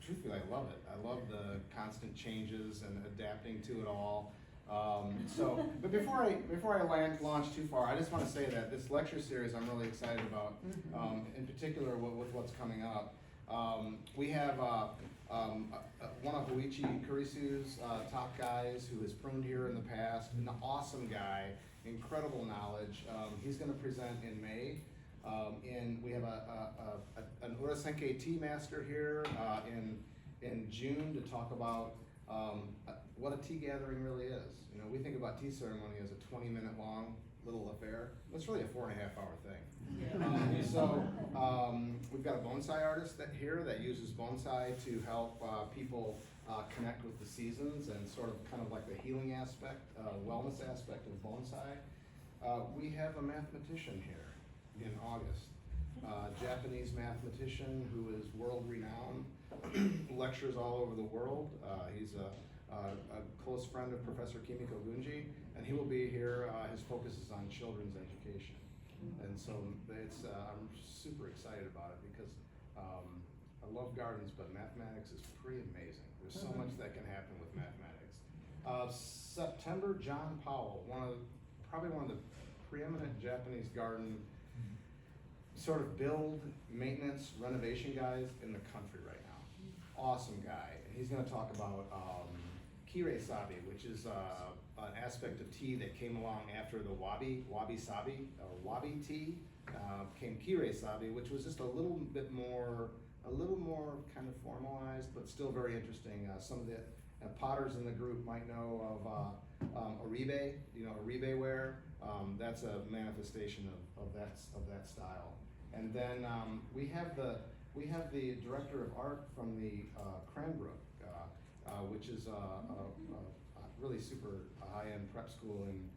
truthfully, I love it. I love the constant changes and adapting to it all. But before I launch too far, I just want to say that this lecture series I'm really excited about, in particular with what's coming up. We have one of Hoichi Kurisu's top guys who has pruned here in the past, an awesome guy, incredible knowledge. He's going to present in May. We have an Urasenke tea master here in June to talk about what a tea gathering really is. You know, we think about tea ceremony as a 20-minute long little affair. It's really a 4.5-hour thing. Yeah. We've got a bonsai artist here that uses bonsai to help people connect with the seasons and sort of kind of like the healing aspect, wellness aspect of bonsai. We have a mathematician here in August. Japanese mathematician who is world renowned, lectures all over the world. He's a close friend of Professor Kimiko Gunji, and he will be here. His focus is on children's education. And so I'm super excited about it because I love gardens, but mathematics is pretty amazing. There's so much that can happen with mathematics. September, John Powell, probably one of the preeminent Japanese garden sort of build, maintenance, renovation guys in the country right now. Awesome guy. And he's going to talk about kirei-sabi, which is an aspect of tea that came along after the wabi-sabi, or wabi tea, came kirei-sabi, which was just a little more kind of formalized, but still very interesting. Some of the potters in the group might know of oribe, oribe ware. That's a manifestation of that style. And then we have the director of art from the Cranbrook, which is a really super high-end prep school in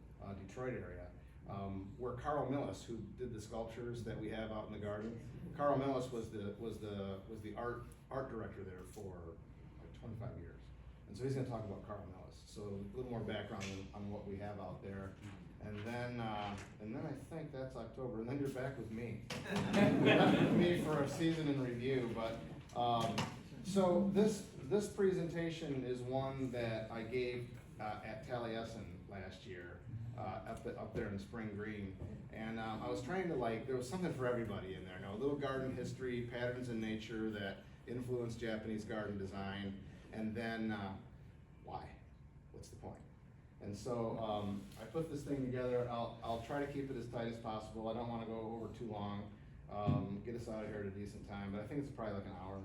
Detroit area, where Carl Millis, who did the sculptures that we have out in the garden. Carl Millis was the art director there for like 25 years, and so he's going to talk about Carl Millis. So a little more background on what we have out there. And then I think that's October, and then you're back with me. With me for a season in review. But so this presentation is one that I gave at Taliesin last year, up there in Spring Green, and I was trying to there was something for everybody in there. A little garden history, patterns in nature that influenced Japanese garden design, and then why? What's the point? And so I put this thing together. I'll try to keep it as tight as possible. I don't want to go over too long. Get us out of here at a decent time, but I think it's probably like an hour.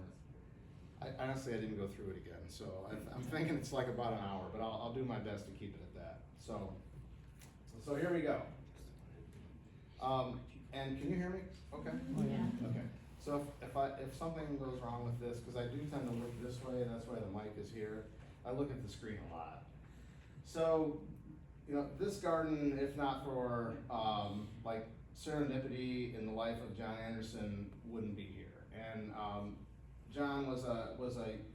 Honestly, I didn't go through it again, so I'm thinking it's like about an hour, but I'll do my best to keep it at that. So here we go. And can you hear me? Okay. Yeah. Okay. So if something goes wrong with this, because I do tend to look this way, that's why the mic is here. I look at the screen a lot. So, this garden, if not for serendipity in the life of John Anderson, wouldn't be here. And John was a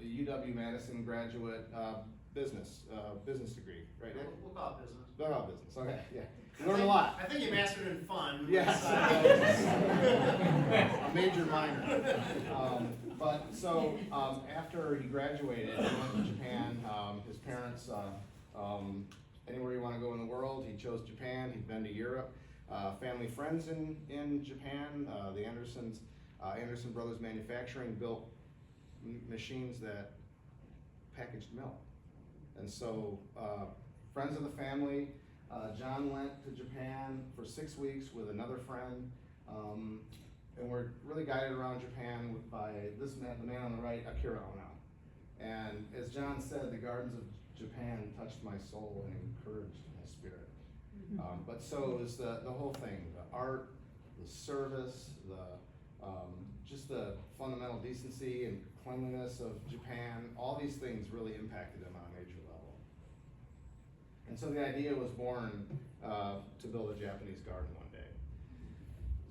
UW-Madison graduate, business degree, right? We'll call it business. We'll call it business. Okay, yeah. You learn a lot. I think you mastered in fun. Yes. A major minor. But so after he graduated, he went to Japan. His parents, anywhere you want to go in the world, he chose Japan. He'd been to Europe. Family friends in Japan. The Anderson Brothers Manufacturing built machines that packaged milk. And so friends of the family, John went to Japan for 6 weeks with another friend, and we're really guided around Japan by this man, the man on the right, Akira Ono. And as John said, the gardens of Japan touched my soul and encouraged my spirit. But so is the whole thing, the art, the service, just the fundamental decency and cleanliness of Japan. All these things really impacted him on a major level. And so the idea was born to build a Japanese garden one day.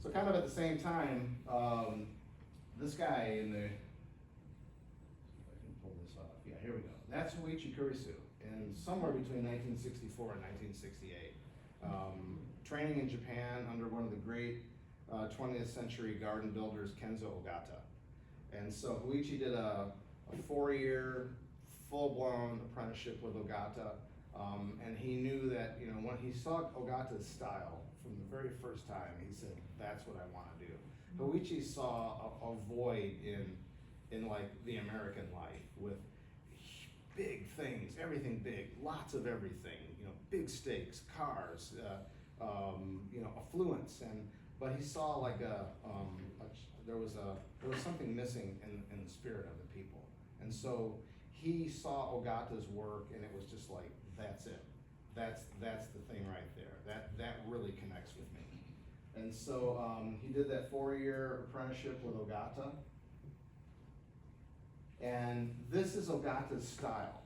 So kind of at the same time, this guy in the, if I can pull this off, yeah, here we go. That's Hoichi Kurisu, and somewhere between 1964 and 1968. Training in Japan under one of the great 20th century garden builders, Kenzo Ogata. And so Hoichi did a a 4-year, full-blown apprenticeship with Ogata. And he knew that, you know, when he saw Ogata's style from the very first time, he said, that's what I want to do. Hoichi saw a void in like the American life with big things, everything big, lots of everything, you know, big stakes, cars, you know, affluence, but he saw like there was something missing in the spirit of the people, and so he saw Ogata's work, and it was just like, that's it, that's the thing right there, that really connects with me, and so he did that 4-year apprenticeship with Ogata, and this is Ogata's style.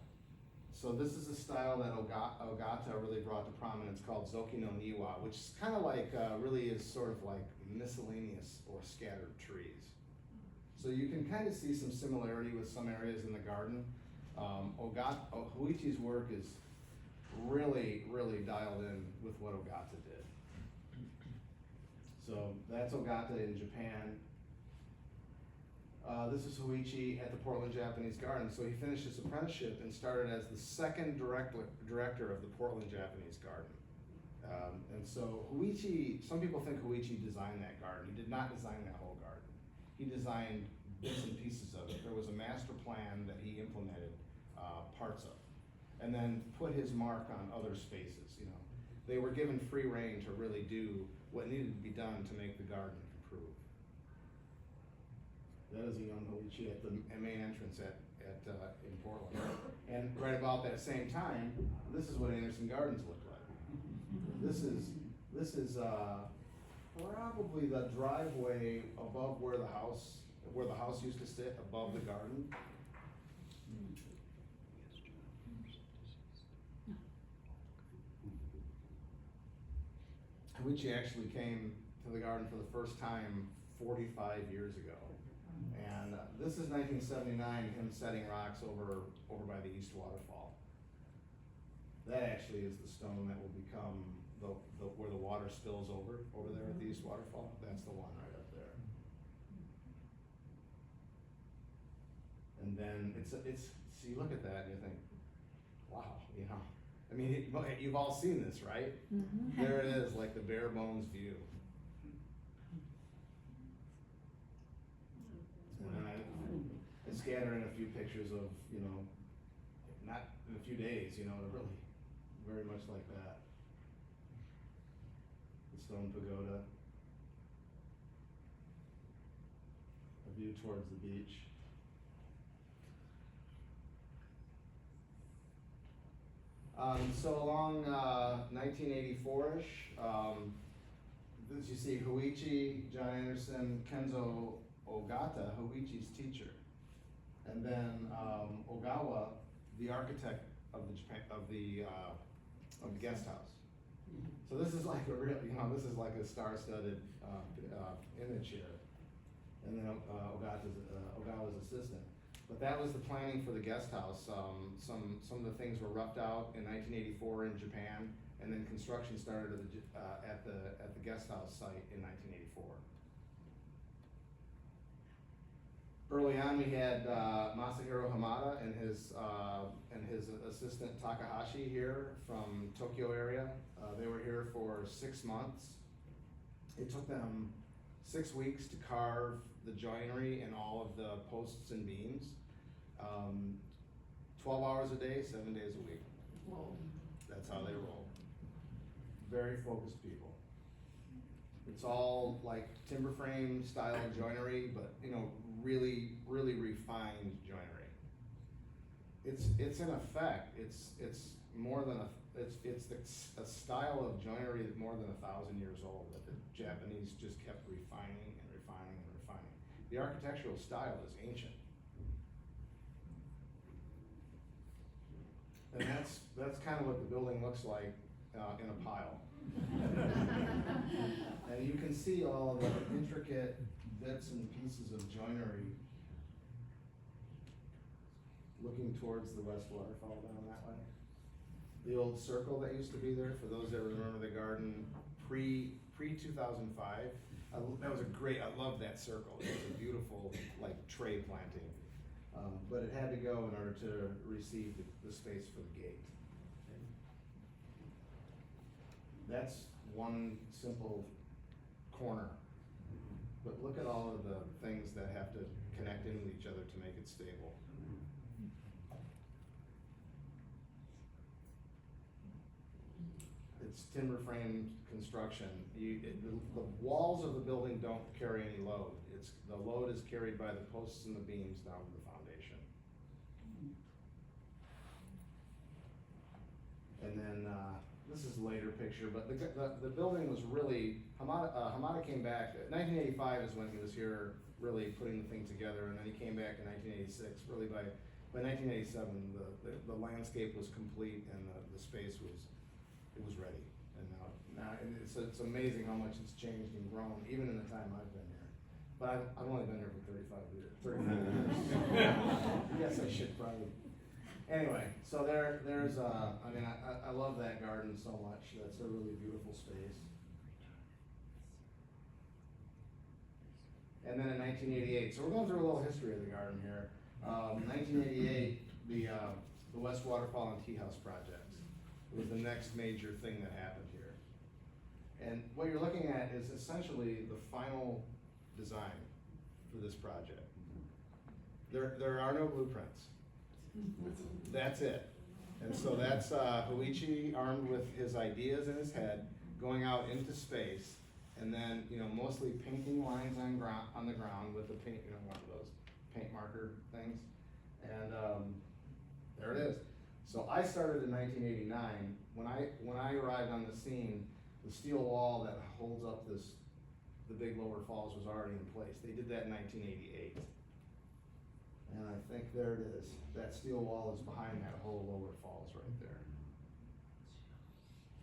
So this is a style that Ogata really brought to prominence, called Zoki no Niwa, which is kind of like, really is sort of like miscellaneous or scattered trees. So you can kind of see some similarity with some areas in the garden. Hoichi's work is really, really dialed in with what Ogata did. So that's Ogata in Japan. This is Hoichi at the Portland Japanese Garden. So he finished his apprenticeship and started as the second director of the Portland Japanese Garden. And so Hoichi, some people think Hoichi designed that garden. He did not design that whole garden. He designed bits and pieces of it. There was a master plan that he implemented parts of, and then put his mark on other spaces. You know, they were given free rein to really do what needed to be done to make the garden improve. That is a young Hoichi at the main entrance in Portland. And right about that same time, this is what Anderson Gardens looked like. This is probably the driveway above where the house used to sit, above the garden. Hoichi actually came to the garden for the first time 45 years ago. And this is 1979, him setting rocks over by the East Waterfall. That actually is the stone that will become where the water spills over there at the East Waterfall. That's the one right up there. And then so you look at that and you think, wow, you know. I mean, you've all seen this, right? Mm-hmm. There it is, like the bare bones view. And then I scatter in a few pictures of, you know, not in a few days, you know, really very much like that. The stone pagoda. A view towards the beach. So along 1984-ish, as you see, Hoichi, John Anderson, Kenzo Ogata, Hoichi's teacher, and then Ogawa, the architect of the guest house. So this is like a real, you know, this is like a star-studded image here, and then Ogawa's assistant. But that was the planning for the guest house. Some of the things were roughed out in 1984 in Japan, and then construction started at the guest house site in 1984. Early on, we had Masahiro Hamada and his assistant Takahashi here from Tokyo area. They were here for 6 months. It took them 6 weeks to carve the joinery and all of the posts and beams. 12 hours a day, 7 days a week. Whoa. That's how they roll. Very focused people. It's all like timber frame style joinery, but you know, really, really refined joinery. It's in effect, it's more than a style of joinery that's more than 1,000 years old that the Japanese just kept refining and refining and refining. The architectural style is ancient. And that's kind of what the building looks like in a pile. And you can see all of the intricate bits and pieces of joinery looking towards the West Waterfall down that way. The old circle that used to be there, for those that remember the garden pre-2005, that was I love that circle. It was a beautiful like tray planting. But it had to go in order to receive the space for the gate. That's one simple corner. But look at all of the things that have to connect in with each other to make it stable. It's timber frame construction. The walls of the building don't carry any load. The load is carried by the posts and the beams down to the foundation. And then, this is a later picture, but the building was really, Hamada came back, 1985 is when he was here really putting the thing together, and then he came back in 1986. Really by 1987, the landscape was complete and the space was ready. And now it's amazing how much it's changed and grown, even in the time I've been here. But I've only been here for 35 years. I guess I should probably. Anyway, so there's I mean, I love that garden so much. That's a really beautiful space. And then in 1988, so we're going through a little history of the garden here. 1988, the West Waterfall and Tea House projects was the next major thing that happened here. And what you're looking at is essentially the final design for this project. There are no blueprints. That's it. And so that's Huichi armed with his ideas in his head, going out into space, and then mostly painting lines on the ground with a paint, one of those paint marker things, and there it is. So I started in 1989. When I arrived on the scene, the steel wall that holds up the big lower falls was already in place. They did that in 1988. And I think there it is. That steel wall is behind that whole lower falls right there.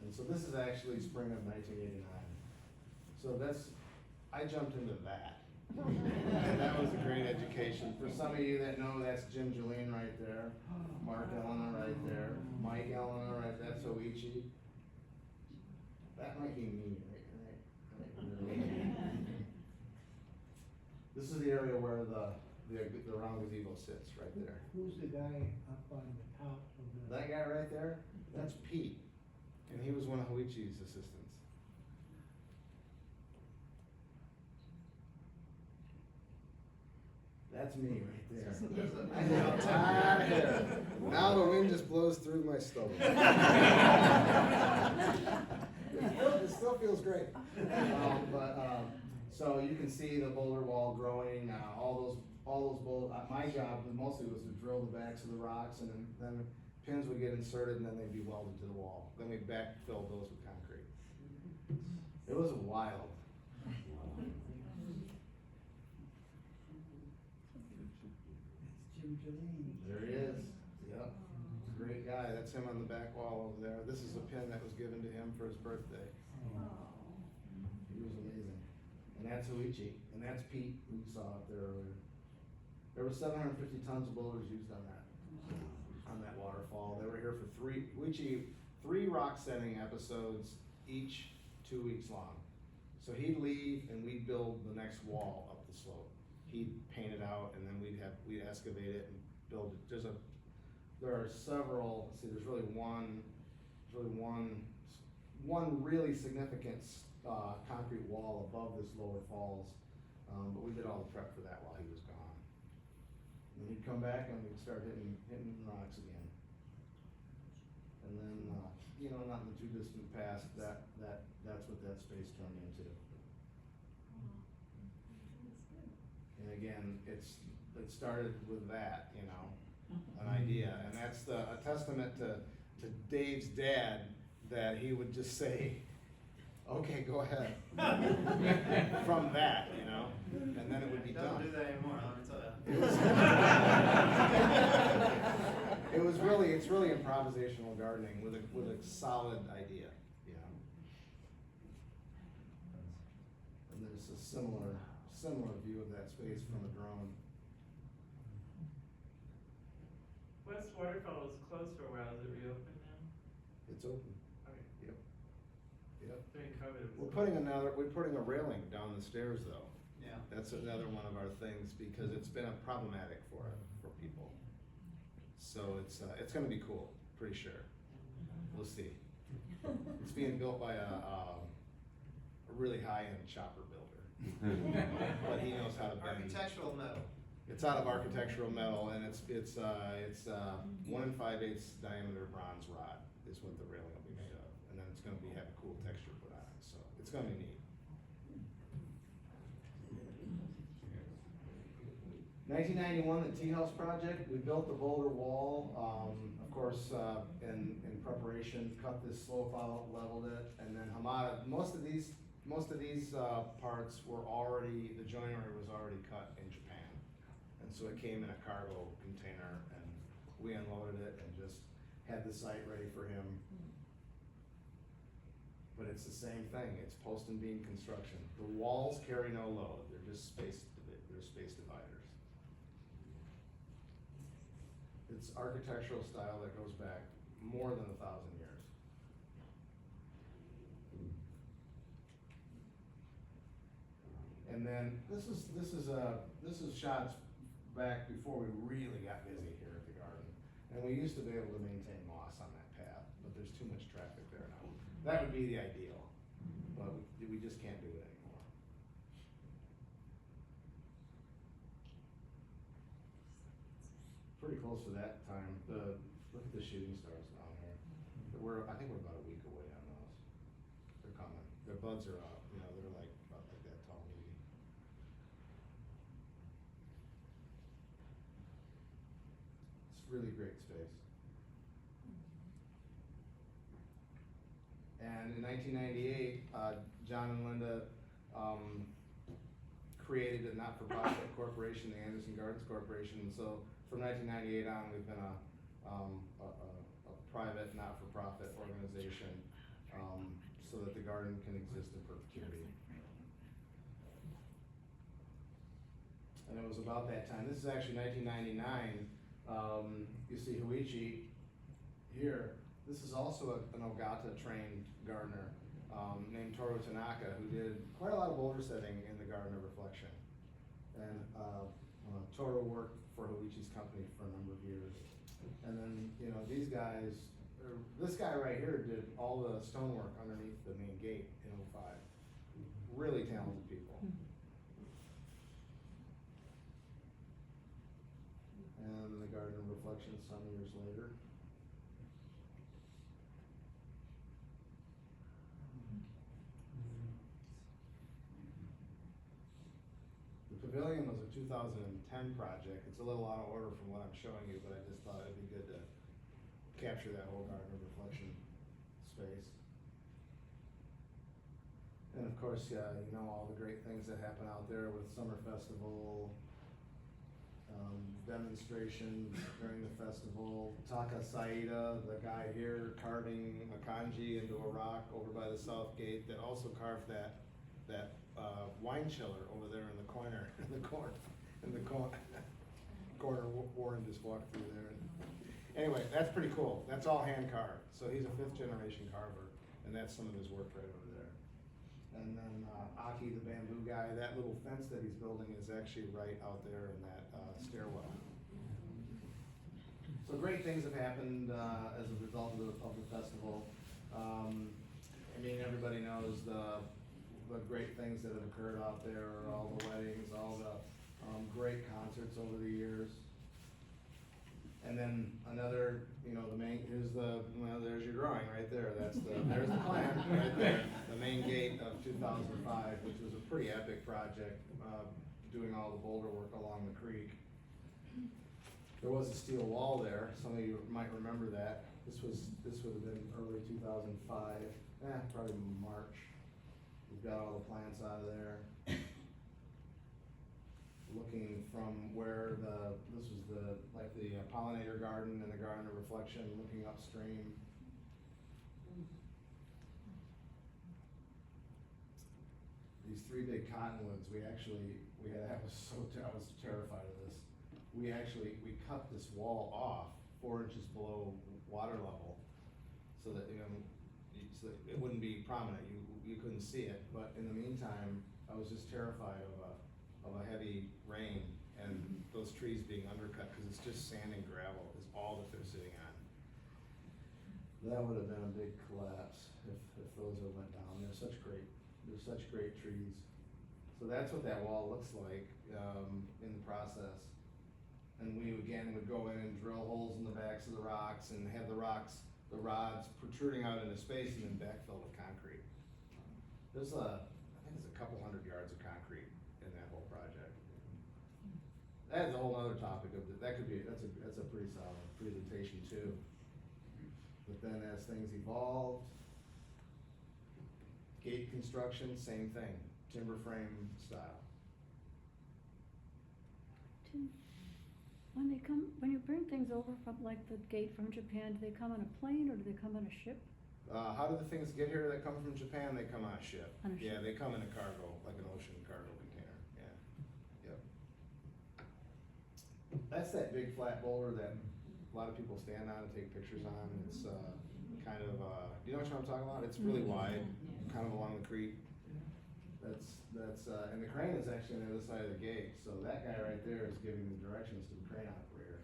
And so this is actually spring of 1989. So I jumped into that. And that was a great education. For some of you that know, that's Jim Julien right there, Mark Elena right there, Mike Elena right there, that's Oichi. That might be me, right? This is the area where the round gazebo sits, right there. Who's the guy up on the top of the? That guy right there, that's Pete, and he was one of Huichi's assistants. That's me right there. I know, tired hair. Now the wind just blows through my stomach. It still feels great. So you can see the boulder wall growing, all those boulders. My job mostly was to drill the backs of the rocks, and then pins would get inserted and then they'd be welded to the wall. Then we backfilled those with concrete. It was wild. Jim Julien. There he is. Yep. Great guy. That's him on the back wall over there. This is a pin that was given to him for his birthday. He was amazing. And that's Huichi. And that's Pete, who you saw up there earlier. There were 750 tons of boulders used on that waterfall. They were here for three rock setting episodes, each 2 weeks long. So he'd leave and we'd build the next wall up the slope. He'd paint it out, and then we'd excavate it and build it. There are several. See, there's really one really significant concrete wall above this lower falls, but we did all the prep for that while he was gone. And he'd come back and we'd start hitting rocks again. And then, not in the too distant past, that's what that space turned into. And again, it started with that, an idea, and that's a testament to Dave's dad, that he would just say, okay, go ahead. From that, and then it would be done. Doesn't do that anymore, let me tell you. It's really improvisational gardening with a solid idea, And there's a similar view of that space from a drone. West Waterfall was closed for a while. Is it reopened now? It's open. Okay. Yep. During COVID, it was We're putting a railing down the stairs though. Yeah. That's another one of our things, because it's been a problematic for people. So it's gonna be cool, pretty sure. We'll see. It's being built by a really high-end chopper builder. But he knows how to bend. Architectural metal. It's out of architectural metal, and it's 1 5/8 diameter bronze rod is what the railing will be made of, and then it's gonna have a cool texture put on it, so it's gonna be neat. 1991, the Tea House project. We built the boulder wall. Of course, in preparation, cut this slope out, leveled it, and then Hamada. Most of these parts were already, the joinery was already cut in Japan, and so it came in a cargo container, and we unloaded it and just had the site ready for him. But it's the same thing. It's post and beam construction. The walls carry no load. They're just space dividers. It's architectural style that goes back more than 1,000 years. And then this is shots back before we really got busy here at the garden. And we used to be able to maintain moss on that path, but there's too much traffic there now. That would be the ideal, but we just can't do it anymore. Pretty close to that time. Look at the shooting stars down here. I think we're about a week away on those. They're coming. Their buds are up. You know, they're like about like that tall maybe. It's really great space. And in 1998, John and Linda created a not-for-profit corporation, the Anderson Gardens Corporation. And so from 1998 on, we've been a private, not-for-profit organization, so that the garden can exist in perpetuity. And it was about that time. This is actually 1999. You see Huichi here. This is also an Ogata-trained gardener named Toru Tanaka, who did quite a lot of boulder setting in the Garden of Reflection. And Toru worked for Huichi's company for a number of years. And then, you know, these guys, this guy right here did all the stonework underneath the main gate in '05. Really talented people. And the Garden of Reflection some years later. The pavilion was a 2010 project. It's a little out of order from what I'm showing you, but I just thought it'd be good to capture that whole Garden of Reflection space. And of course, you know, all the great things that happen out there with Summer Festival, demonstrations during the festival. Taka Saida, the guy here carving a kanji into a rock over by the south gate, that also carved that wine chiller over there in the corner, corner Warren just walked through there. Anyway, that's pretty cool. That's all hand carved. So he's a 5th generation carver, and that's some of his work right over there. And then Aki, the bamboo guy, that little fence that he's building is actually right out there in that stairwell. So great things have happened as a result of the public festival. I mean, everybody knows the great things that have occurred out there, all the weddings, all the great concerts over the years. And then another, you know, there's your drawing right there. There's the plan right there. The main gate of 2005, which was a pretty epic project, doing all the boulder work along the creek. There was a steel wall there. Some of you might remember that. This would have been early 2005, probably March. We've got all the plants out of there. Looking from where this was the pollinator garden and the Garden of Reflection, looking upstream. These 3 big cottonwoods, I was terrified of this. We cut this wall off 4 inches below water level, so that, you know, so that it wouldn't be prominent. You couldn't see it. But in the meantime, I was just terrified of of a heavy rain and those trees being undercut, cause it's just sand and gravel is all that they're sitting on. That would have been a big collapse if those had went down. They're such great trees. So that's what that wall looks like, in the process. And we again would go in and drill holes in the backs of the rocks and have the rods protruding out into space and then backfill with concrete. There's I think it's a couple hundred yards of concrete in that whole project. That's a whole other topic that's a pretty solid presentation too. But then as things evolved, gate construction, same thing, timber frame style. When you bring things over from, like the gate from Japan, do they come on a plane or do they come on a ship? How do the things get here that come from Japan? They come on a ship. On a Yeah, ship. they come in a cargo, like an ocean cargo container, yeah. Yep. That's that big flat boulder that a lot of people stand on and take pictures on. It's, kind of, do you know what I'm talking about? It's really wide, kind of along the creek. And the crane is actually on the other side of the gate, so that guy right there is giving the directions to the crane operator.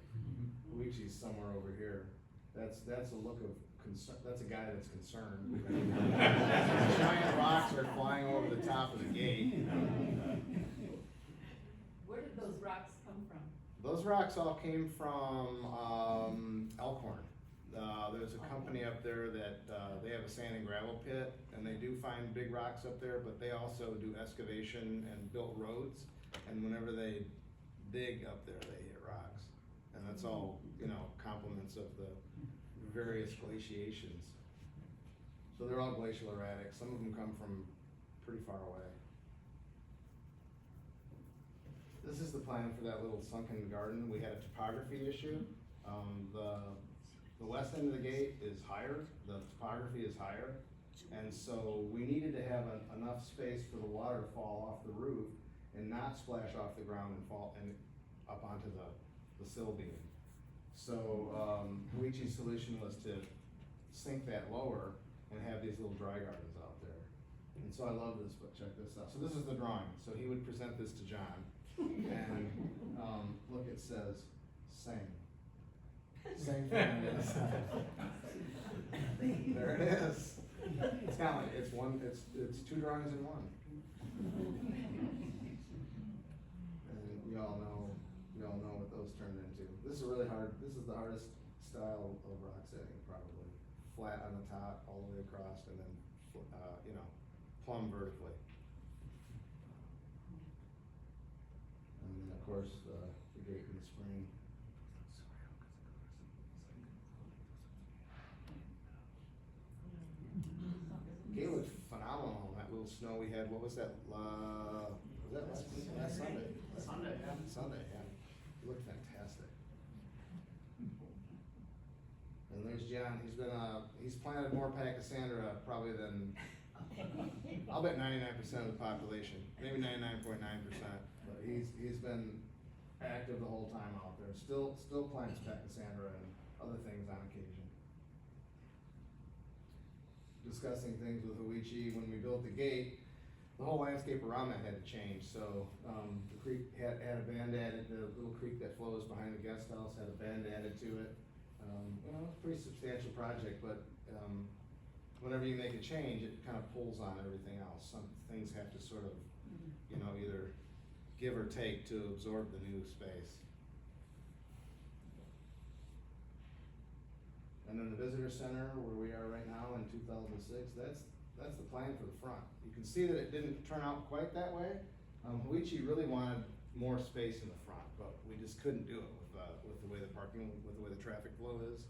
Luigi's somewhere over here. That's a look of concern, that's a guy that's concerned. Giant rocks are flying over the top of the gate. Where did those rocks come from? Those rocks all came from, Elkhorn. There's a company up there that, they have a sand and gravel pit, and they do find big rocks up there, but they also do excavation and built roads, and whenever they dig up there, they hit rocks. And that's all, complements of the various glaciations. So they're all glacial erratic. Some of them come from pretty far away. This is the plan for that little sunken garden. We had a topography issue. The west end of the gate is higher, the topography is higher, and so we needed to have enough space for the water to fall off the roof and not splash off the ground and fall up onto the sill beam. So, Koichi's solution was to sink that lower and have these little dry gardens out there. And so I love this, but check this out. So this is the drawing. So he would present this to John, and, look, it says, same. Same thing on the other side. There it is. It's kind of like, it's two drawings in one. And we all know what those turned into. This is the hardest style of rock setting, probably. Flat on the top, all the way across, and then, plumb vertically. And then, of course, the gate in the spring. Gate looked phenomenal on that little snow we had. What was that? Was that last Sunday? Sunday, yeah. Sunday, yeah. It looked fantastic. And there's John. He's planted more Pachysandra probably than, I'll bet 99% of the population, maybe 99.9%. But he's been active the whole time out there. Still plants Pachysandra and other things on occasion. Discussing things with Huichi, when we built the gate, the whole landscape around that had to change. So the creek had a bend added, the little creek that flows behind the guest house had a bend added to it. It's a pretty substantial project, but whenever you make a change, it kind of pulls on everything else. Some things have to sort of, either give or take to absorb the new space. And then the visitor center, where we are right now in 2006, that's the plan for the front. You can see that it didn't turn out quite that way. Huichi really wanted more space in the front, but we just couldn't do it with the way the traffic flow is.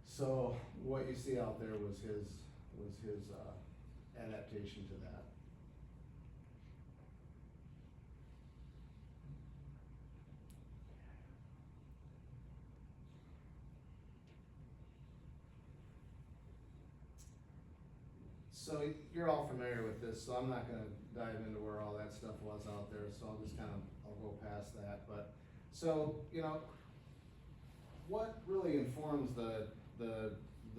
So what you see out there was his adaptation to that. So you're all familiar with this, so I'm not gonna dive into where all that stuff was out there, so I'll go past that, but, so, what really informs the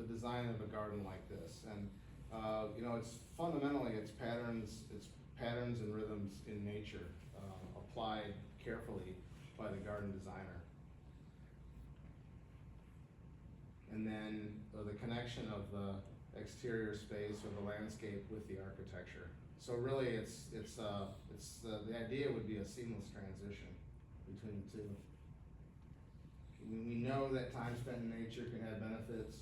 design of a garden like this? And, it's fundamentally, it's patterns, it's patterns and rhythms in nature, applied carefully by the garden designer. And then the connection of the exterior space or the landscape with the architecture. So really, the idea would be a seamless transition between the two. We know that time spent in nature can have benefits,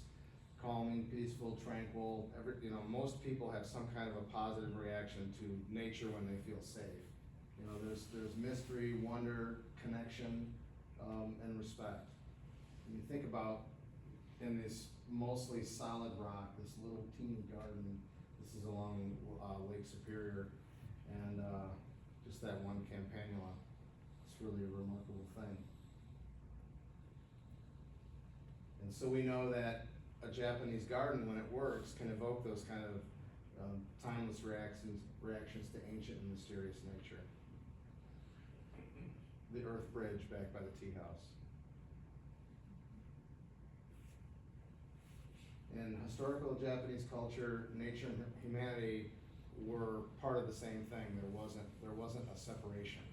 calming, peaceful, tranquil. Most people have some kind of a positive reaction to nature when they feel safe. There's mystery, wonder, connection, and respect. When you think about in this mostly solid rock, this little teeny garden, this is along Lake Superior, and just that one campanula. It's really a remarkable thing. And so we know that a Japanese garden, when it works, can evoke those kind of timeless reactions to ancient and mysterious nature. The earth bridge back by the tea house. In historical Japanese culture, nature and humanity were part of the same thing. There wasn't a separation,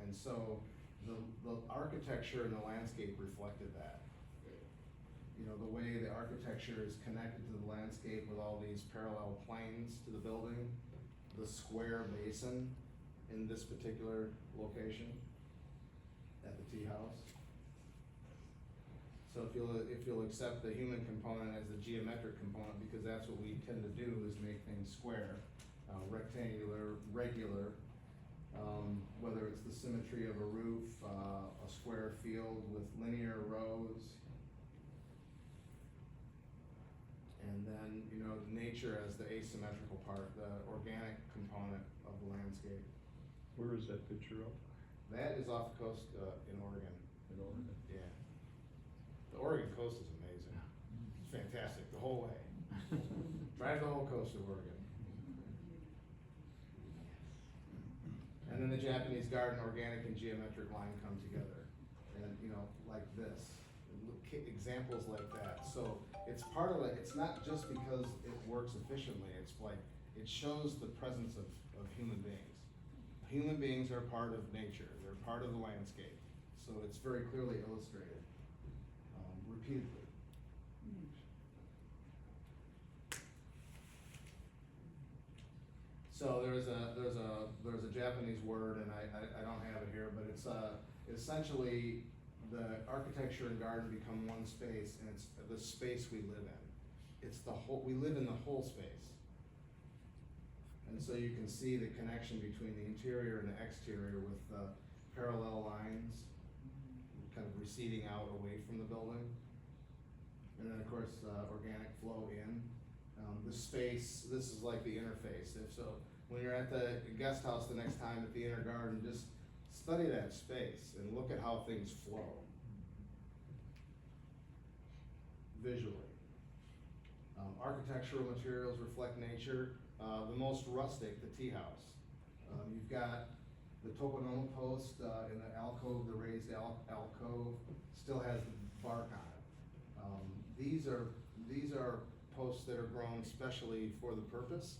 and so the architecture and the landscape reflected that. The way the architecture is connected to the landscape with all these parallel planes to the building, the square basin in this particular location at the tea house. So if you'll accept the human component as the geometric component, because that's what we tend to do, is make things square, rectangular, regular, whether it's the symmetry of a roof, a square field with linear rows, and then nature as the asymmetrical part, the organic component of the landscape. Where is that picture of? That is off the coast in Oregon. In Oregon? Yeah. The Oregon coast is amazing. It's fantastic, the whole way. Drive the whole coast of Oregon. And then the Japanese garden, organic and geometric line come together. And, like this. Examples like that. So it's part of it. It's not just because it works efficiently. It's like, it shows the presence of human beings. Human beings are part of nature. They're part of the landscape. So it's very clearly illustrated. Repeatedly. So there's a Japanese word, and I don't have it here, but it's essentially the architecture and garden become one space, and it's the space we live in. It's the whole. We live in the whole space, and so you can see the connection between the interior and the exterior with parallel lines, kind of receding out away from the building. And then of course, organic flow in. This space, this is like the interface. When you're at the guest house the next time at the inner garden, just study that space and look at how things flow visually. Architectural materials reflect nature. The most rustic, the tea house. You've got the tokonoma post in the alcove, the raised alcove, still has the bark on it. These are posts that are grown specially for the purpose.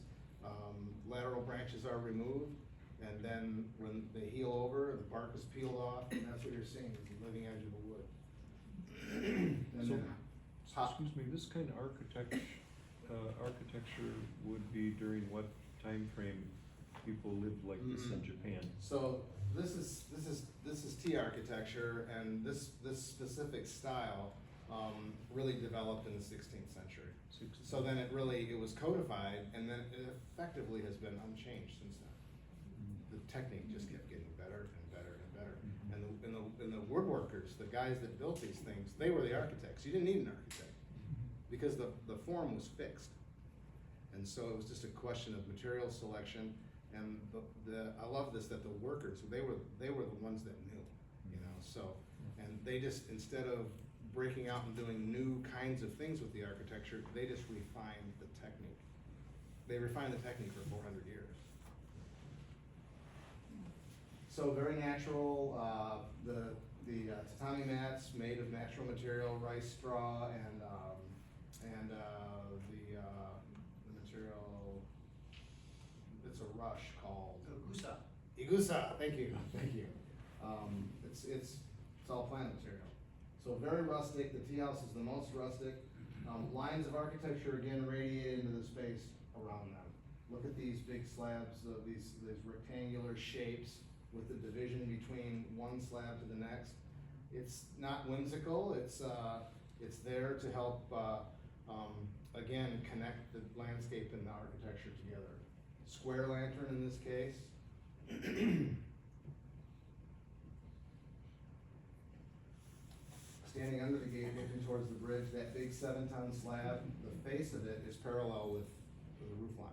Lateral branches are removed, and then when they heal over, the bark is peeled off, and that's what you're seeing, is the living edge of the wood. And So, then excuse me, this kind of architecture would be during what time frame people lived like this in Japan? So this is tea architecture, and this specific style really developed in the 16th century. So then it was codified, and then it effectively has been unchanged since then. The technique just kept getting better and better and better. And the woodworkers, the guys that built these things, they were the architects. You didn't need an architect because the form was fixed. And so it was just a question of material selection. And I love this, that the workers, they were the ones that knew, so, and they just, instead of breaking out and doing new kinds of things with the architecture, they just refined the technique. They refined the technique for 400 years. So very natural, the tatami mats made of natural material, rice straw, and the material, it's it's a rush called Gusa. Igusa, thank you, thank you. It's all plant material. So very rustic, the tea house is the most rustic. Lines of architecture again radiate into the space around them. Look at these big slabs of these rectangular shapes with the division between one slab to the next. It's not whimsical, it's there to help, again, connect the landscape and the architecture together. Square lantern in this case. Standing under the gate, looking towards the bridge, that big 7-ton slab, the face of it is parallel with the roof line.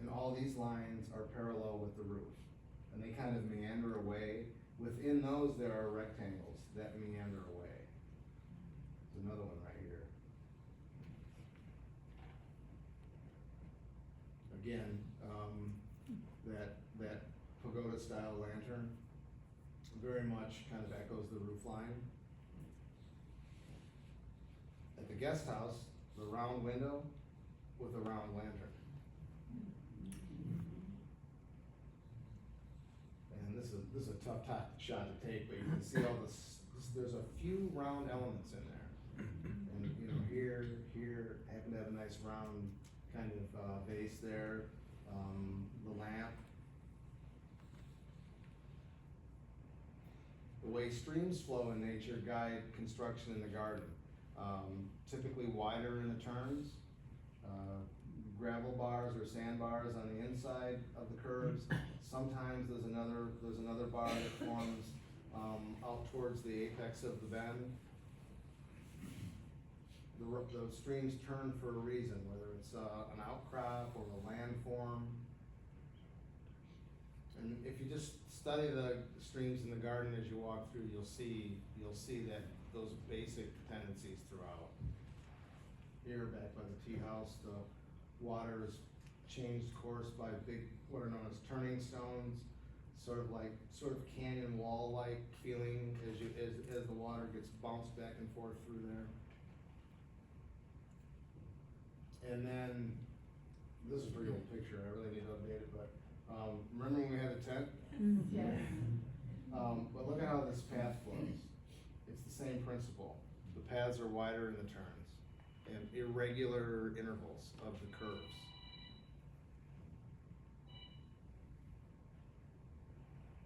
And all these lines are parallel with the roof. And they kind of meander away. Within those, there are rectangles that meander away. There's another one right here. Again, that pagoda style lantern very much kind of echoes the roof line. At the guest house, the round window with a round lantern. And this is a tough shot to take, but you can see all this, there's a few round elements in there. And you know, here, happen to have a nice round kind of vase there, the lamp. The way streams flow in nature guide construction in the garden. Typically wider in the turns, gravel bars or sandbars on the inside of the curbs. Sometimes there's another bar that forms out towards the apex of the bend. The streams turn for a reason, whether it's an outcrop or a landform. And if you just study the streams in the garden as you walk through, you'll see that those basic tendencies throughout. Here, back by the tea house, the water's changed course by big, what are known as turning stones, sort of canyon wall-like feeling as the water gets bounced back and forth through there. And then, this is a pretty old picture, I really need to update it, but remember when we had a tent? Yes. But look at how this path flows. It's the same principle. The paths are wider in the turns and irregular intervals of the curves.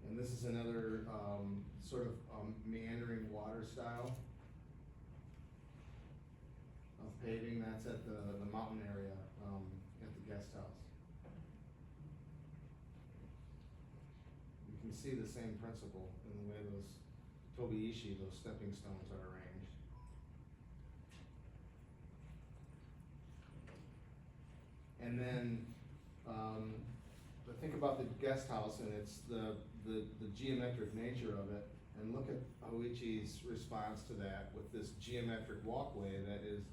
And this is another sort of meandering water style of paving. That's at the mountain area at the guest house. You can see the same principle in the way those Tobi-ishi, those stepping stones are arranged. And then, think about the guest house and it's the geometric nature of it, and look at Hoichi's response to that with this geometric walkway that is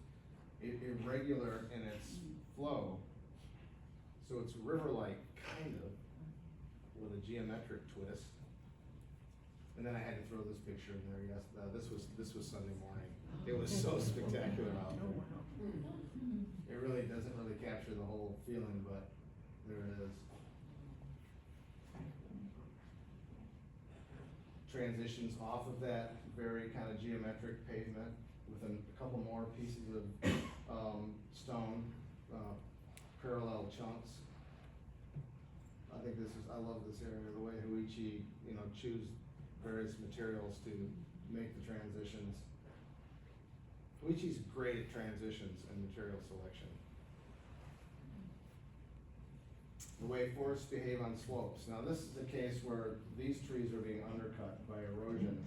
irregular in its flow. So it's river-like, kind of, with a geometric twist. And then I had to throw this picture in there, yes, this was Sunday morning. It was so spectacular out there. It really doesn't really capture the whole feeling, but there it is. Transitions off of that very kind of geometric pavement with a couple more pieces of stone, parallel chunks. I love this area, the way Hoichi, choose various materials to make the transitions. Hoichi's great at transitions and material selection. The way forests behave on slopes. Now this is a case where these trees are being undercut by erosion,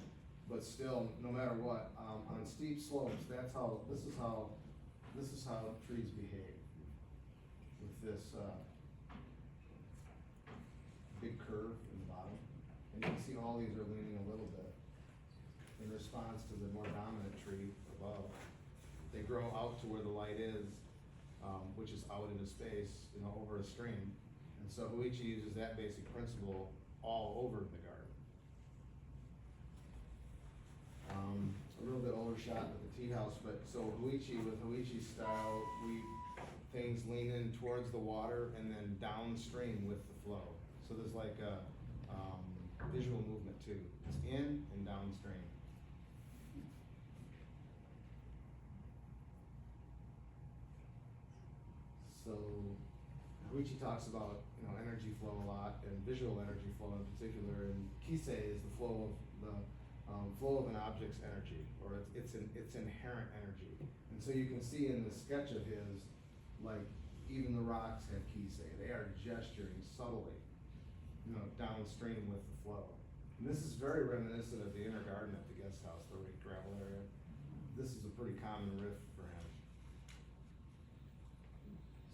but still, no matter what, on steep slopes, this is how trees behave. With this big curve in the bottom. And you can see all these are leaning a little bit in response to the more dominant tree above. They grow out to where the light is, which is out into space, over a stream. And so Hoichi uses that basic principle all over the garden. A little bit older shot with the tea house, but so Hoichi, with Hoichi's style, we things lean in towards the water and then downstream with the flow. So there's like a visual movement too. It's in and downstream. So Guichi talks about energy flow a lot and visual energy flow in particular, and Kisei is the flow of an object's energy, or its inherent energy. And so you can see in the sketch of his, like even the rocks have Kisei. They are gesturing subtly, downstream with the flow. And this is very reminiscent of the inner garden at the guest house, the gravel area. This is a pretty common riff for him.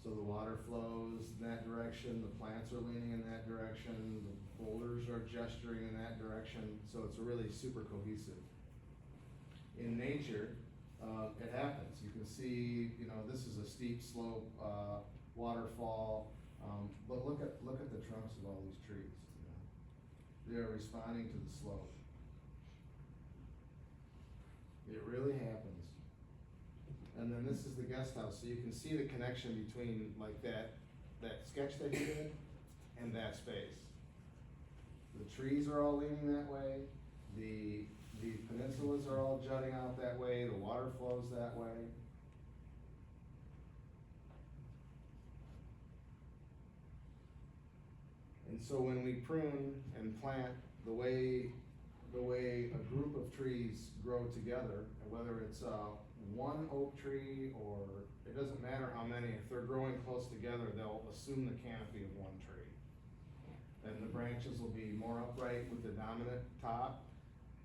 So the water flows in that direction, the plants are leaning in that direction, the boulders are gesturing in that direction, so it's really super cohesive. In nature, it happens. You can see, this is a steep slope, waterfall, but look at the trunks of all these trees. They are responding to the slope. It really happens. And then this is the guest house, so you can see the connection between like that sketch that he did and that space. The trees are all leaning that way, the peninsulas are all jutting out that way, the water flows that way. And so when we prune and plant, the way a group of trees grow together, and whether it's one oak tree or it doesn't matter how many, if they're growing close together, they'll assume the canopy of one tree. And the branches will be more upright with the dominant top,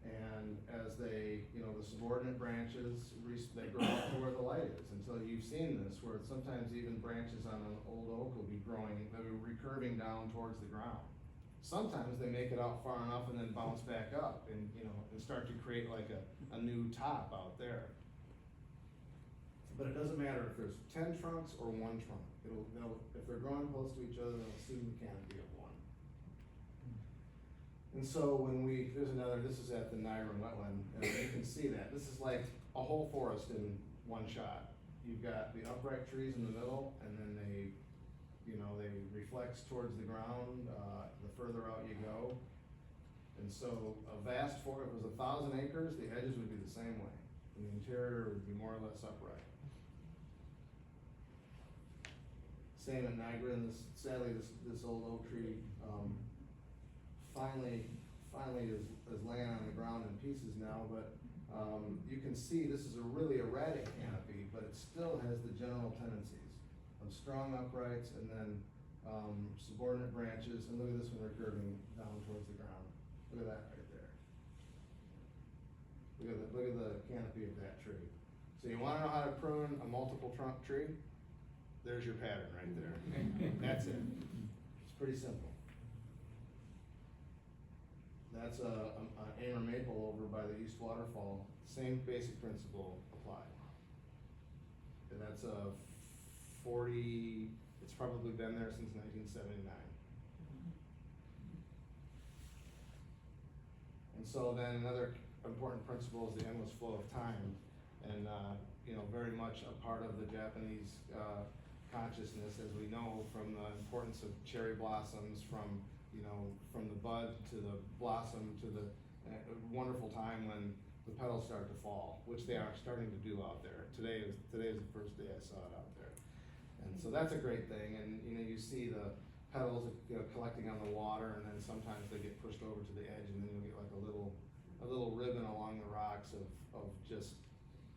and as they, the subordinate branches, they grow up to where the light is, until you've seen this, where sometimes even branches on an old oak will be growing, they'll be recurving down towards the ground. Sometimes they make it out far enough and then bounce back up and, and start to create like a new top out there. But it doesn't matter if there's 10 trunks or one trunk. If they're growing close to each other, they'll assume the canopy of one. And so this is at the Nyron wetland, and you can see that. This is like a whole forest in one shot. You've got the upright trees in the middle, and then they reflex towards the ground, the further out you go. And so a vast forest, if it was 1,000 acres, the edges would be the same way. And the interior would be more or less upright. Same at Niagara, and sadly this old oak tree finally is laying on the ground in pieces now, but you can see this is a really erratic canopy, but it still has the general tendencies of strong uprights and then subordinate branches, and look at this one recurving down towards the ground. Look at that right there. Look at the canopy of that tree. So you wanna know how to prune a multiple trunk tree? There's your pattern right there. That's it. It's pretty simple. That's a Amur maple over by the East Waterfall. Same basic principle applied. And that's a 40, it's probably been there since 1979. And so then another important principle is the endless flow of time. And very much a part of the Japanese consciousness, as we know from the importance of cherry blossoms, from the bud to the blossom to the wonderful time when the petals start to fall, which they are starting to do out there. Today is the first day I saw it out there. And so that's a great thing, and you see the petals collecting on the water, and then sometimes they get pushed over to the edge, and then you'll get like a little ribbon along the rocks of just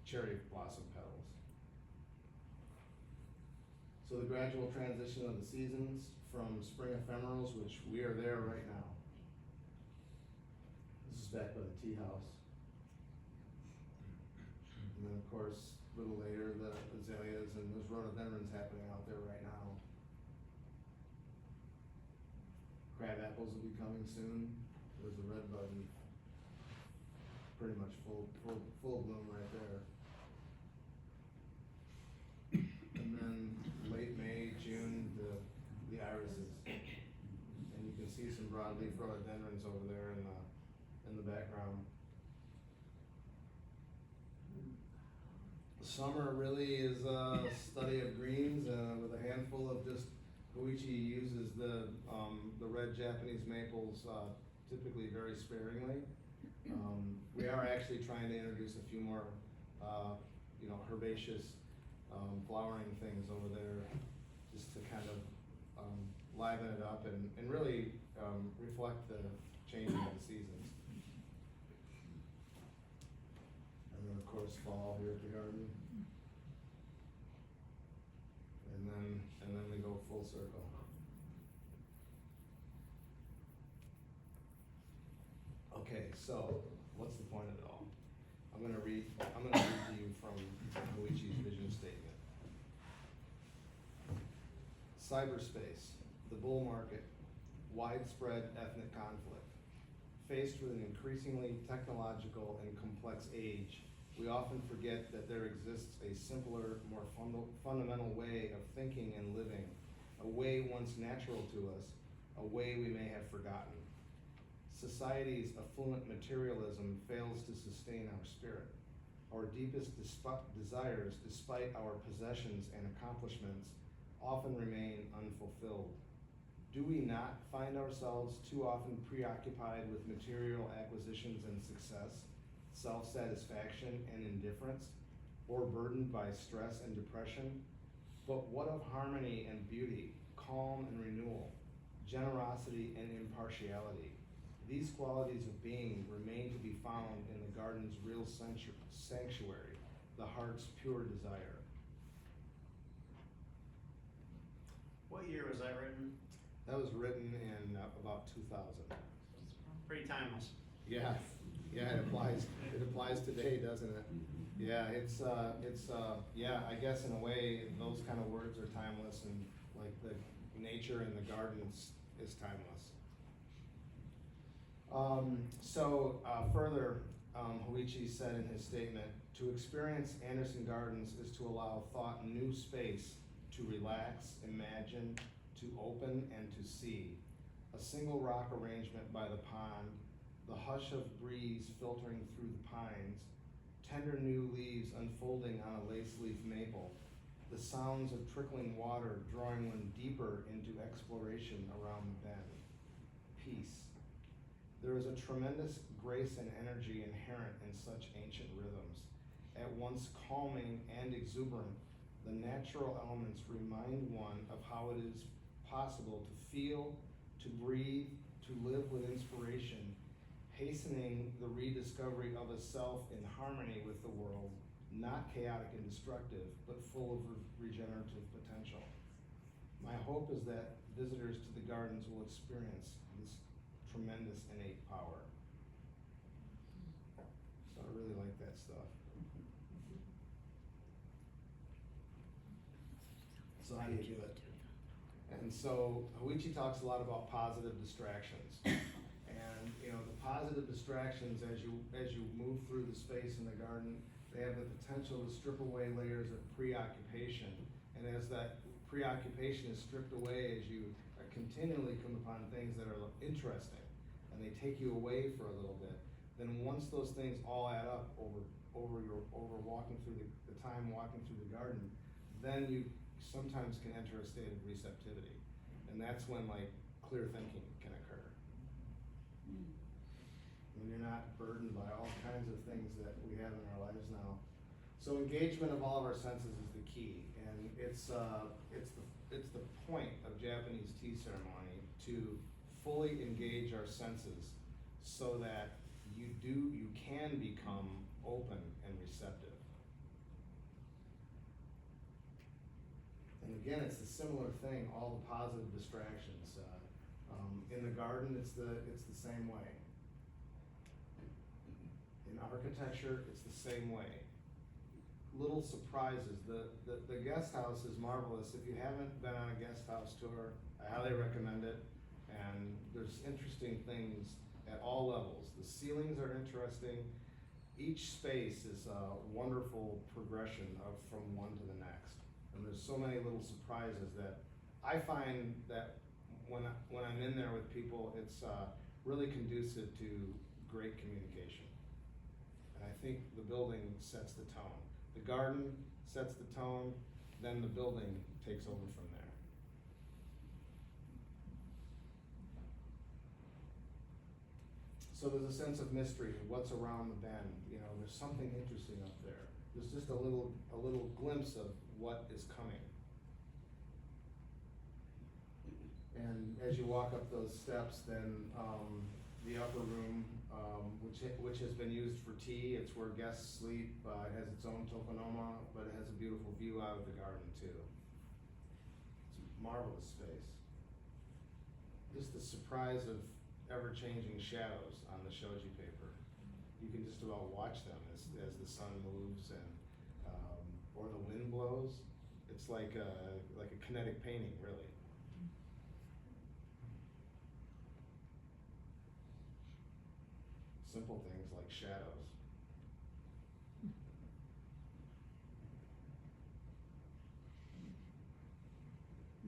cherry blossom petals. So the gradual transition of the seasons from spring ephemerals, which we are there right now. This is back by the tea house. And then of course, a little later, the azaleas, and there's rhododendrons happening out there right now. Crab apples will be coming soon. There's a red bud, pretty much full bloom right there. And then late May, June, the irises. And you can see some broadleaf rhododendrons over there in the background. The summer really is a study of greens, with a handful of just, Koichi uses the red Japanese maples, typically very sparingly. We are actually trying to introduce a few more, herbaceous, flowering things over there, just to kind of, liven it up and really, reflect the changing of the seasons. And then of course fall here at the garden. And then we go full circle. Okay, so what's the point of it all? I'm gonna read to you from Koichi's vision statement. Cyberspace, the bull market, widespread ethnic conflict. Faced with an increasingly technological and complex age, we often forget that there exists a simpler, more fundamental way of thinking and living, a way once natural to us, a way we may have forgotten. Society's affluent materialism fails to sustain our spirit. Our deepest desires, despite our possessions and accomplishments, often remain unfulfilled. Do we not find ourselves too often preoccupied with material acquisitions and success, self-satisfaction and indifference, or burdened by stress and depression? But what of harmony and beauty, calm and renewal, generosity and impartiality? These qualities of being remain to be found in the garden's real sanctuary, the heart's pure desire. What year was that written? That was written in about 2000. Pretty timeless. Yeah, it applies today, doesn't it? Yeah, yeah, I guess in a way, those kind of words are timeless, and like the nature in the gardens is timeless. Further, Hoichi said in his statement, to experience Anderson Gardens is to allow thought new space to relax, imagine, to open, and to see. A single rock arrangement by the pond, the hush of breeze filtering through the pines, tender new leaves unfolding on a lace leaf maple, the sounds of trickling water drawing one deeper into exploration around the bend. Peace. There is a tremendous grace and energy inherent in such ancient rhythms. At once calming and exuberant, the natural elements remind one of how it is possible to feel, to breathe, to live with inspiration, hastening the rediscovery of a self in harmony with the world, not chaotic and destructive, but full of regenerative potential. My hope is that visitors to the gardens will experience this tremendous innate power. So I really like that stuff. So how do you do it? And so Hoichi talks a lot about positive distractions. And the positive distractions as you move through the space in the garden, they have the potential to strip away layers of preoccupation. And as that preoccupation is stripped away, as you continually come upon things that are interesting, and they take you away for a little bit, then once those things all add up over walking through the time walking through the garden, then you sometimes can enter a state of receptivity. And that's when clear thinking can occur. When you're not burdened by all kinds of things that we have in our lives now. So engagement of all of our senses is the key, and it's the point of Japanese tea ceremony to fully engage our senses so that you can become open and receptive. And again, it's a similar thing, all the positive distractions. In the garden, it's the same way. In architecture, it's the same way. Little surprises. The guest house is marvelous. If you haven't been on a guest house tour, I highly recommend it. And there's interesting things at all levels. The ceilings are interesting. Each space is a wonderful progression from one to the next. And there's so many little surprises that I find that when I'm in there with people, it's really conducive to great communication. And I think the building sets the tone. The The garden sets the tone, then the building takes over from there. So there's a sense of mystery, what's around the bend, you know, there's something interesting up there. There's just a little glimpse of what is coming. And as you walk up those steps, then the upper room, which has been used for tea, it's where guests sleep, it has its own tokonoma, but it has a beautiful view out of the garden too. It's a marvelous space. Just the surprise of ever-changing shadows on the shoji paper. You can just about watch them as the sun moves and or the wind blows. It's like a kinetic painting, really. Simple things like shadows.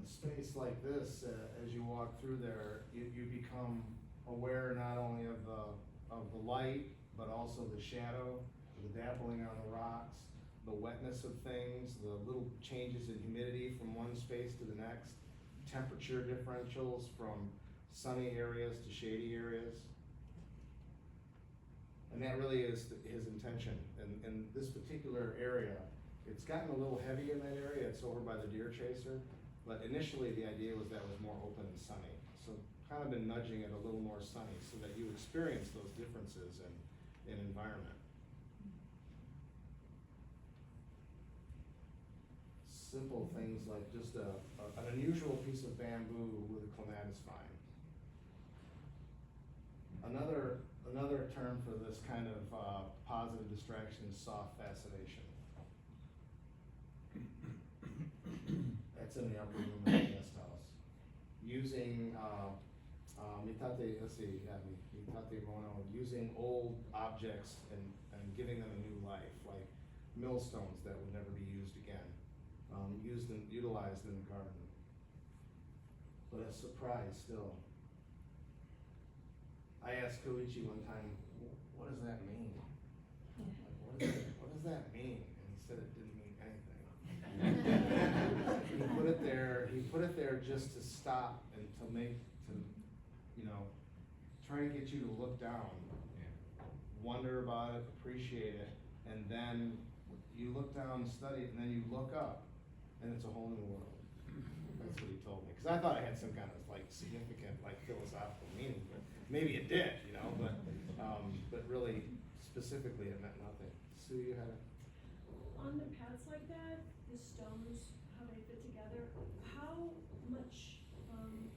A space like this, as you walk through there, you become aware not only of the light, but also the shadow, the dappling on the rocks, the wetness of things, the little changes in humidity from one space to the next, temperature differentials from sunny areas to shady areas. And that really is his intention. And this particular area, it's gotten a little heavy in that area. It's over by the deer chaser. But initially the idea was that was more open and sunny. So kind of been nudging it a little more sunny so that you experience those differences in environment. Simple things like just an unusual piece of bamboo with a clematis vine. Another term for this kind of positive distraction is soft fascination. That's in the upper room of the guest house. Using mitate mono, using old objects and giving them a new life, like millstones that would never be used again, utilized in the garden. But a surprise still. I asked Koichi one time, what does that mean? Like, what does that mean? And he said it didn't mean anything. He put it there just to stop and try to get you to look down, wonder about it, appreciate it, and then you look down and study it, and then you look up, and it's a whole new world. That's what he told me. Because I thought it had some kind of significant philosophical meaning, but maybe it did, but really specifically it meant nothing. Sue, you had a. On the paths like that, the stones, how they fit together, how much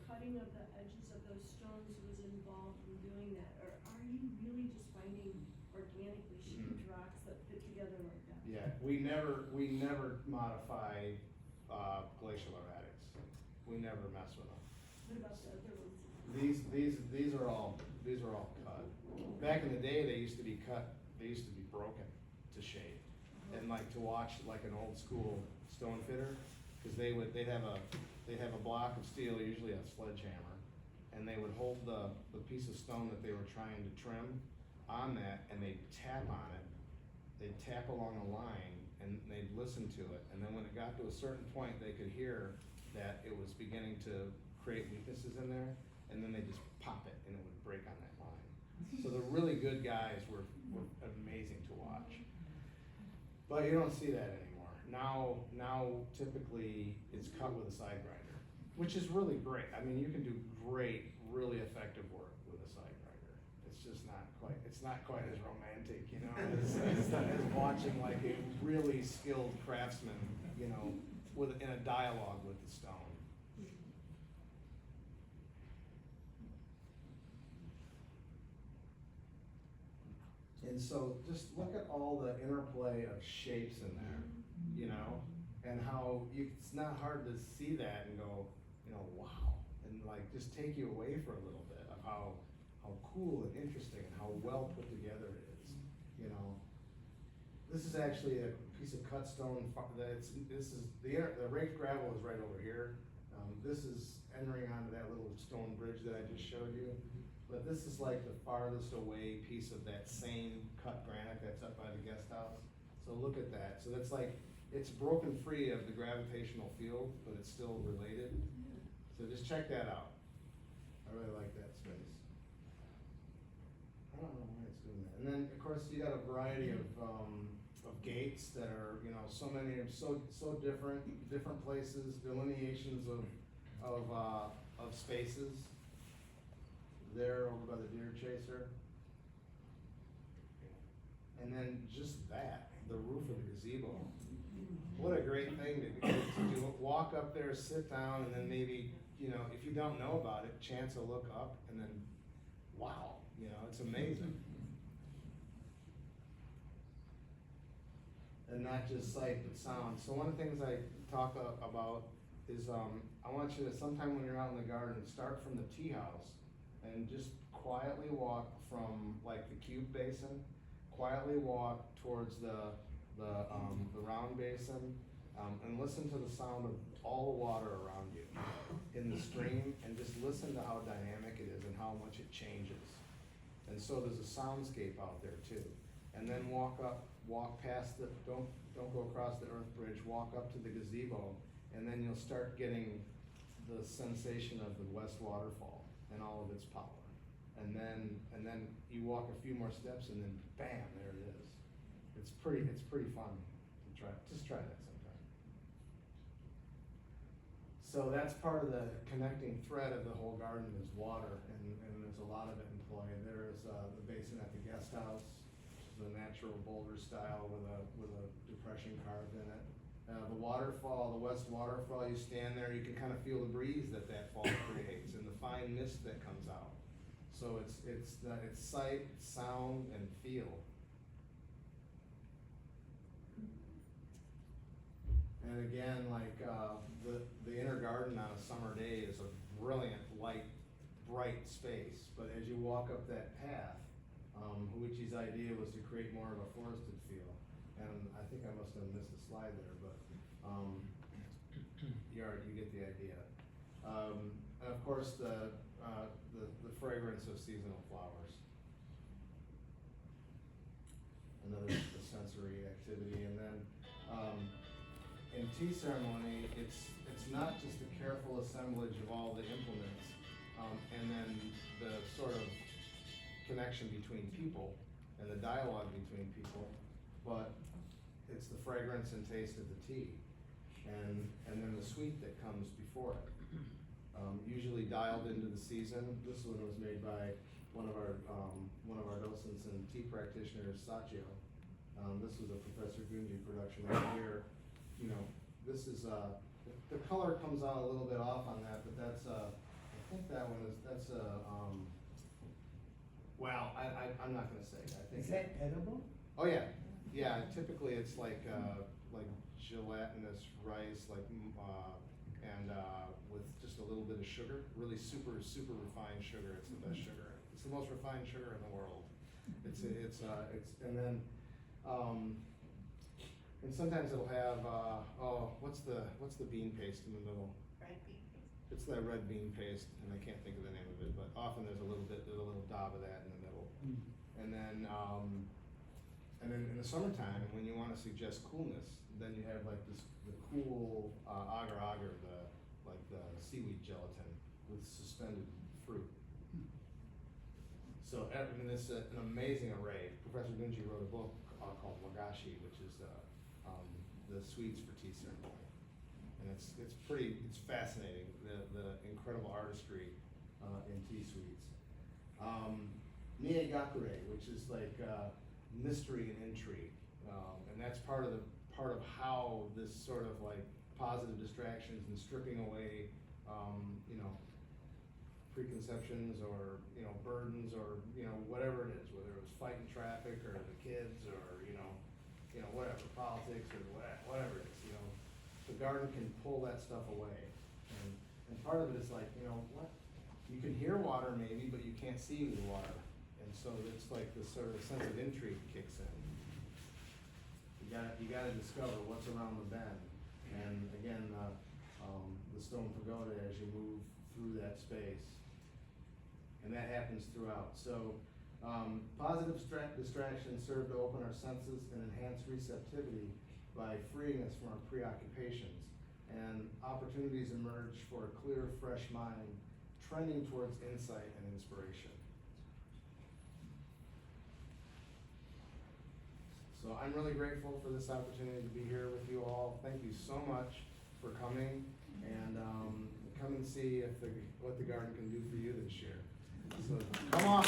cutting of the edges of those stones was involved in doing that? Or are you really just finding organically shaped rocks that fit together like that? Yeah, we never modify glacial erratics. We never mess with them. What about the other ones? These are all cut. Back in the day, they used to be cut. They used to be broken to shape, and to watch an old school stone fitter, because they'd have a block of steel, usually a sledgehammer, and they would hold the piece of stone that they were trying to trim on that, and they'd tap on it. They'd tap along a line, and they'd listen to it, and then when it got to a certain point, they could hear that it was beginning to create weaknesses in there, and then they just pop it, and it would break on that line. So the really good guys were amazing to watch. But you don't see that anymore. Now typically it's cut with a side grinder, which is really great. I mean, you can do great, really effective work with a side grinder. It's just not quite as romantic, as watching a really skilled craftsman, in a dialogue with the stone. And so just look at all the interplay of shapes in there, and how it's not hard to see that and go, wow, and just take you away for a little bit of how cool and interesting and how well put together it is, This is actually a piece of cut stone. The raked gravel is right over here. This is entering onto that little stone bridge that I just showed you. But this is the farthest away piece of that same cut granite that's up by the guest house. So look at that. So that's like, it's broken free of the gravitational field, but it's still related. So just check that out. I really like that space. I don't know why it's doing that. And then, of course, you got a variety of gates that are, you know, so many, so different places, delineations of spaces. There over by the deer chaser. And then just that, the roof of the gazebo. What a great thing to do. Walk up there, sit down, and then maybe, you know, if you don't know about it, chance to look up and then, wow, you know, it's amazing. And not just sight, but sound. So one of the things I talk about is I want you to, sometime when you're out in the garden, start from the tea house and just quietly walk from like the cube basin, quietly walk towards the round basin, and listen to the sound of all the water around you in the stream, and just listen to how dynamic it is and how much it changes. And so there's a soundscape out there too. And then walk past the, don't go across the earth bridge, walk up to the gazebo, and then you'll start getting the sensation of the West Waterfall and all of its power. And then you walk a few more steps and then bam, there it is. It's pretty fun to try, just try that sometime. So that's part of the connecting thread of the whole garden is water, and there's a lot of it in play. There's the basin at the guest house, the natural boulder style with a depression carved in it. The waterfall, the West Waterfall, you stand there, you can kind of feel the breeze that fall creates and the fine mist that comes out. So it's sight, sound, and feel. And again, like the inner garden on a summer day is a brilliant, light, bright space. But as you walk up that path, Huichi's idea was to create more of a forested feel. And I think I must have missed a slide there, but you get the idea. And of course, the fragrance of seasonal flowers. Another sensory activity. And then in tea ceremony, it's not just a careful assemblage of all the implements, and then the sort of connection between people and the dialogue between people, but it's the fragrance and taste of the tea, and then the sweet that comes before it. Usually dialed into the season. This one was made by one of our docents and tea practitioners, Sachio. This was a Professor Gunji production right here. You know, this is the color comes out a little bit off on that, but that's I think that one is well, I'm not gonna say. I think Is that edible? Oh yeah, yeah. Typically it's like gelatinous rice, like and with just a little bit of sugar, really super refined sugar. It's the best sugar. It's the most refined sugar in the world. It's and then and sometimes it'll have what's the bean paste in the middle? Red bean paste. It's that red bean paste, and I can't think of the name of it, but often there's a little dab of that in the middle. And then in the summertime, when you want to suggest coolness, then you have like the cool agar agar, the seaweed gelatin with suspended fruit. So it's an amazing array. Professor Gunji wrote a book called Wagashi, which is the sweets for tea ceremony, and it's fascinating, the incredible artistry in tea sweets. Niegakure, which is like mystery and intrigue, and that's part of how this sort of like positive distractions and stripping away, preconceptions or burdens or whatever it is, whether it was fighting traffic or the kids or whatever, politics or whatever it is, the garden can pull that stuff away, and part of it is like what you can hear water maybe, but you can't see the water, and so it's like this sort of sense of intrigue kicks in. You gotta discover what's around the bend, and again the stone pagoda as you move through that space. And that happens throughout. So Positive distractions serve to open our senses and enhance receptivity by freeing us from our preoccupations. And opportunities emerge for a clear, fresh mind, trending towards insight and inspiration. So I'm really grateful for this opportunity to be here with you all. Thank you so much for coming, and come and see what the garden can do for you this year. So come on.